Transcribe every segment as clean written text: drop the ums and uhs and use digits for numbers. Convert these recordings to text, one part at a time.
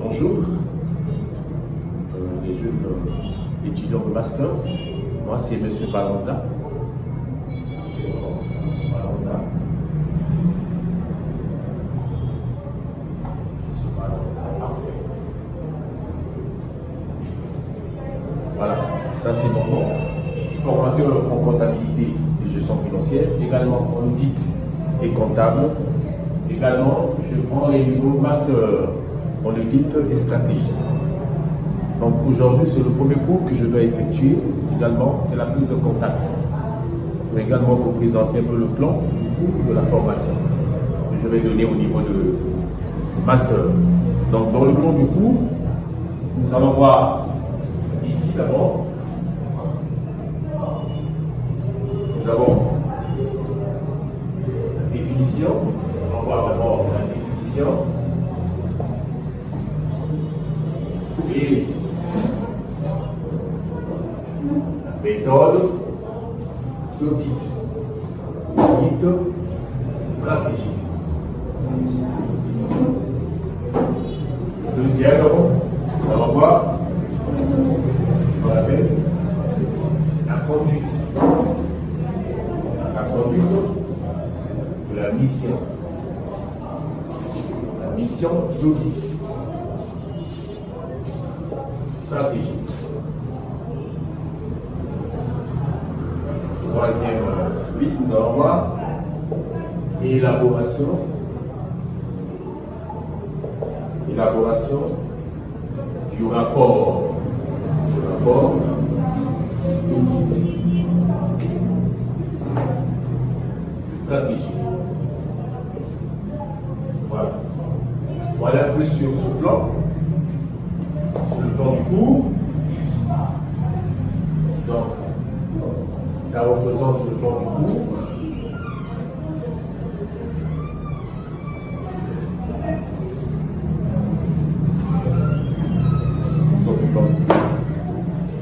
bonjour, les jeunes étudiants de master. Moi, c'est M. Balonza. C'est M. Balonza. Voilà, ça c'est mon nom. Formateur en comptabilité et gestion financière, également en audit et comptable. Également, je prends les niveaux master en audit et stratégie. Donc aujourd'hui, c'est le premier cours que je dois effectuer. Également, c'est la prise de contact. Je vais également vous présenter un peu le plan du cours de la formation que je vais donner au niveau de master. Donc dans le plan du cours, nous allons voir ici d'abord. Nous avons la définition. On va voir d'abord la définition. Et la méthode d'audit. Audit stratégique. Deuxième, nous allons voir ce qu'on appelle la conduite. La conduite de la mission. La mission d'audit stratégique. Troisième, oui, nous allons voir élaboration du rapport d'audit stratégique. Voilà un peu sur ce plan, sur le plan du cours. Donc, ça représente le plan du cours.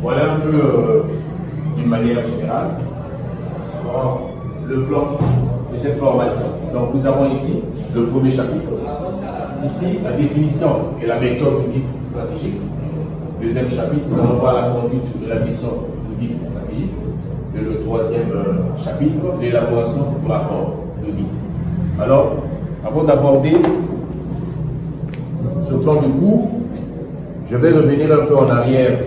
Voilà un peu d'une manière générale le plan de cette formation. Donc nous avons ici le premier chapitre, ici la définition et la méthode d'audit stratégique. Deuxième chapitre, nous allons voir la conduite de la mission d'audit stratégique. Et le troisième chapitre, l'élaboration du rapport d'audit. Alors, avant d'aborder ce plan de cours, je vais revenir un peu en arrière.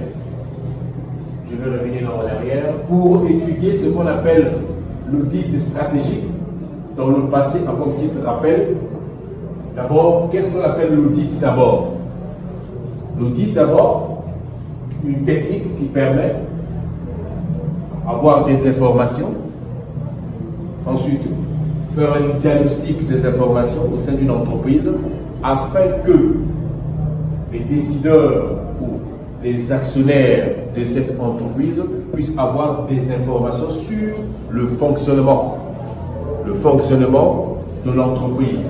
Pour étudier ce qu'on appelle l'audit stratégique. Dans le passé, comme titre rappel, d'abord, qu'est-ce qu'on appelle l'audit d'abord? L'audit d'abord, une technique qui permet d'avoir des informations, ensuite faire un diagnostic des informations au sein d'une entreprise afin que les décideurs ou les actionnaires de cette entreprise puissent avoir des informations sur le fonctionnement de l'entreprise.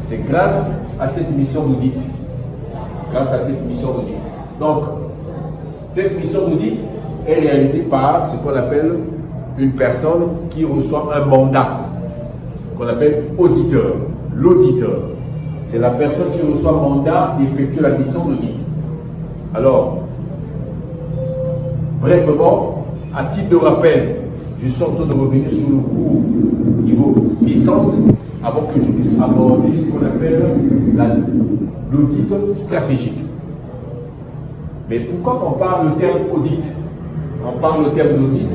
C'est grâce à cette mission d'audit. Donc, cette mission d'audit est réalisée par ce qu'on appelle une personne qui reçoit un mandat, qu'on appelle auditeur. L'auditeur, c'est la personne qui reçoit un mandat d'effectuer la mission d'audit. Alors, brefement, à titre de rappel, je suis en train de revenir sur le cours niveau licence avant que je puisse aborder ce qu'on appelle l'audit stratégique. Mais pourquoi on parle le terme audit? On parle le terme d'audit.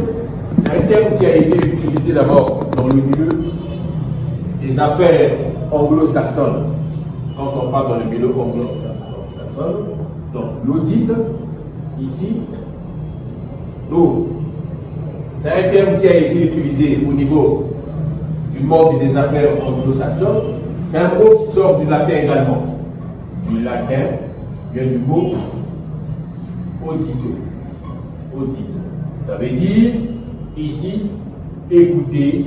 C'est un terme qui a été utilisé d'abord dans le milieu des affaires anglo-saxonnes. Quand on parle dans le milieu anglo-saxon, donc l'audit, ici, c'est un terme qui a été utilisé au niveau du monde des affaires anglo-saxonnes. C'est un mot qui sort du latin également. Du latin vient du mot audito. Ça veut dire ici écouter,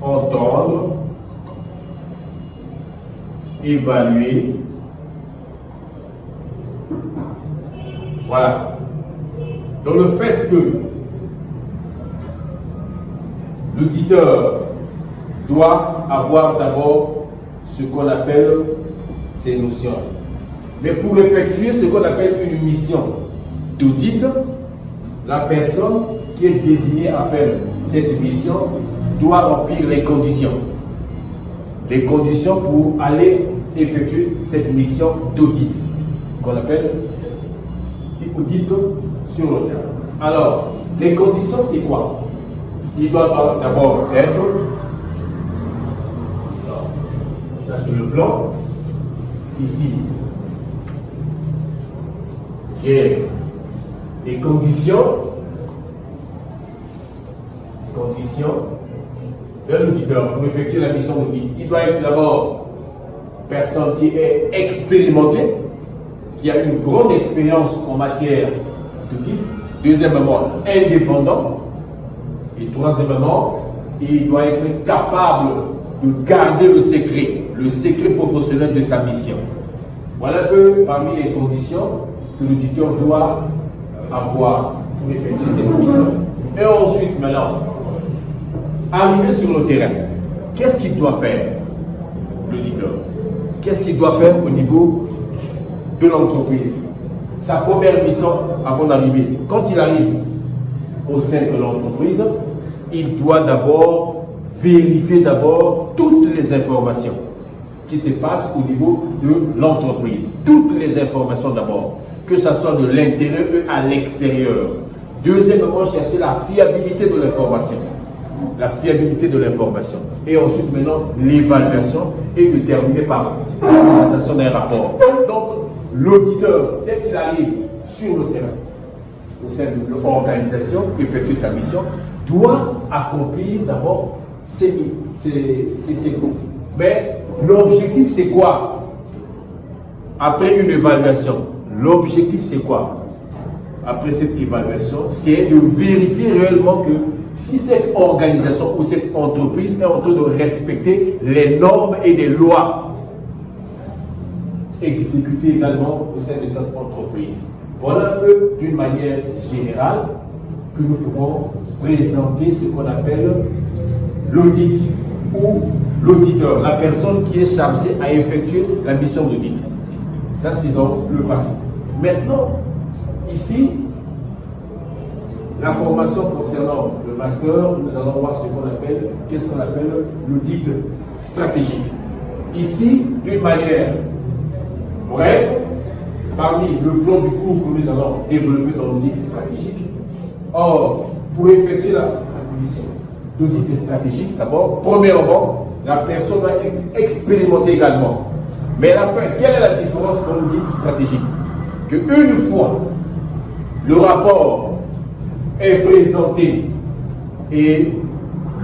entendre, évaluer. Voilà. Dans le fait que l'auditeur doit avoir d'abord ce qu'on appelle ces notions. Mais pour effectuer ce qu'on appelle une mission d'audit, la personne qui est désignée à faire cette mission doit remplir les conditions. Les conditions pour aller effectuer cette mission d'audit, qu'on appelle audit sur le terrain. Alors, les conditions, c'est quoi? Il doit d'abord être, ça sur le plan, ici, j'ai les conditions de l'auditeur pour effectuer la mission d'audit. Il doit être d'abord personne qui est expérimentée, qui a une grande expérience en matière d'audit. Deuxièmement, indépendant. Et troisièmement, il doit être capable de garder le secret professionnel de sa mission. Voilà un peu parmi les conditions que l'auditeur doit avoir pour effectuer cette mission. Et ensuite, maintenant, arriver sur le terrain, qu'est-ce qu'il doit faire, l'auditeur? Qu'est-ce qu'il doit faire au niveau de l'entreprise? Sa première mission avant d'arriver, quand il arrive au sein de l'entreprise, il doit d'abord vérifier toutes les informations qui se passent au niveau de l'entreprise. Toutes les informations d'abord, que ce soit de l'intérieur à l'extérieur. Deuxièmement, chercher la fiabilité de l'information. La fiabilité de l'information. Et ensuite, maintenant, l'évaluation et de terminer par la présentation d'un rapport. Donc, l'auditeur, dès qu'il arrive sur le terrain, au sein de l'organisation, effectuer sa mission, doit accomplir d'abord ses cours. Mais l'objectif, c'est quoi? Après une évaluation, l'objectif, c'est quoi? Après cette évaluation, c'est de vérifier réellement que si cette organisation ou cette entreprise est en train de respecter les normes et les lois exécutées également au sein de cette entreprise. Voilà un peu d'une manière générale que nous pouvons présenter ce qu'on appelle l'audit ou l'auditeur, la personne qui est chargée à effectuer la mission d'audit. Ça, c'est dans le passé. Maintenant, ici, la formation concernant le master, nous allons voir ce qu'on appelle, qu'est-ce qu'on appelle l'audit stratégique. Ici, d'une manière brève, parmi le plan du cours que nous allons développer dans l'audit stratégique, or, pour effectuer la mission d'audit stratégique, d'abord, premièrement, la personne doit être expérimentée également. Mais à la fin, quelle est la différence pour l'audit stratégique? Qu'une fois le rapport est présenté et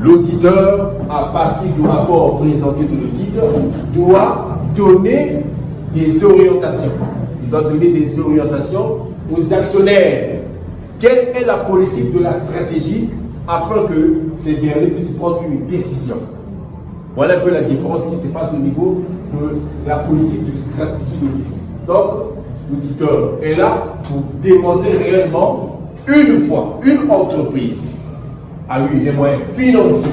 l'auditeur, à partir du rapport présenté de l'auditeur, doit donner des orientations. Il doit donner des orientations aux actionnaires. Quelle est la politique de la stratégie afin que ces derniers puissent prendre une décision? Voilà un peu la différence qui se passe au niveau de la politique de stratégie d'audit. Donc, l'auditeur est là pour démontrer réellement, une fois, une entreprise a eu les moyens financiers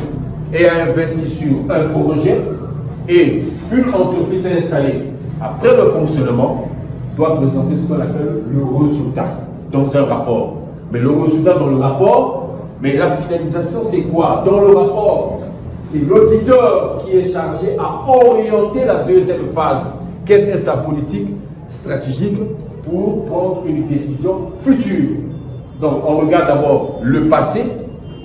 et a investi sur un projet, et une entreprise s'est installée après le fonctionnement, doit présenter ce qu'on appelle le résultat dans un rapport. Mais le résultat dans le rapport, mais la finalisation, c'est quoi? Dans le rapport, c'est l'auditeur qui est chargé à orienter la deuxième phase. Quelle est sa politique stratégique pour prendre une décision future? Donc, on regarde d'abord le passé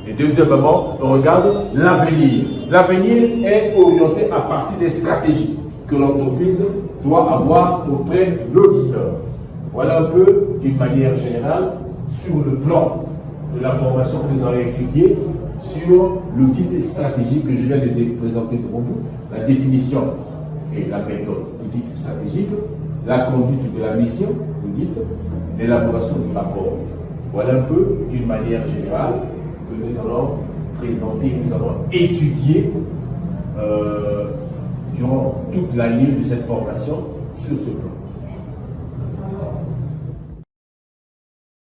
et deuxièmement, on regarde l'avenir. L'avenir est orienté à partir des stratégies que l'entreprise doit avoir auprès de l'auditeur. Voilà un peu, d'une manière générale, sur le plan de la formation que nous allons étudier sur l'audit stratégique que je viens de présenter pour vous, la définition et la méthode d'audit stratégique, la conduite de la mission d'audit, l'élaboration du rapport. Voilà un peu, d'une manière générale, que nous allons présenter, nous allons étudier durant toute l'année de cette formation sur ce plan.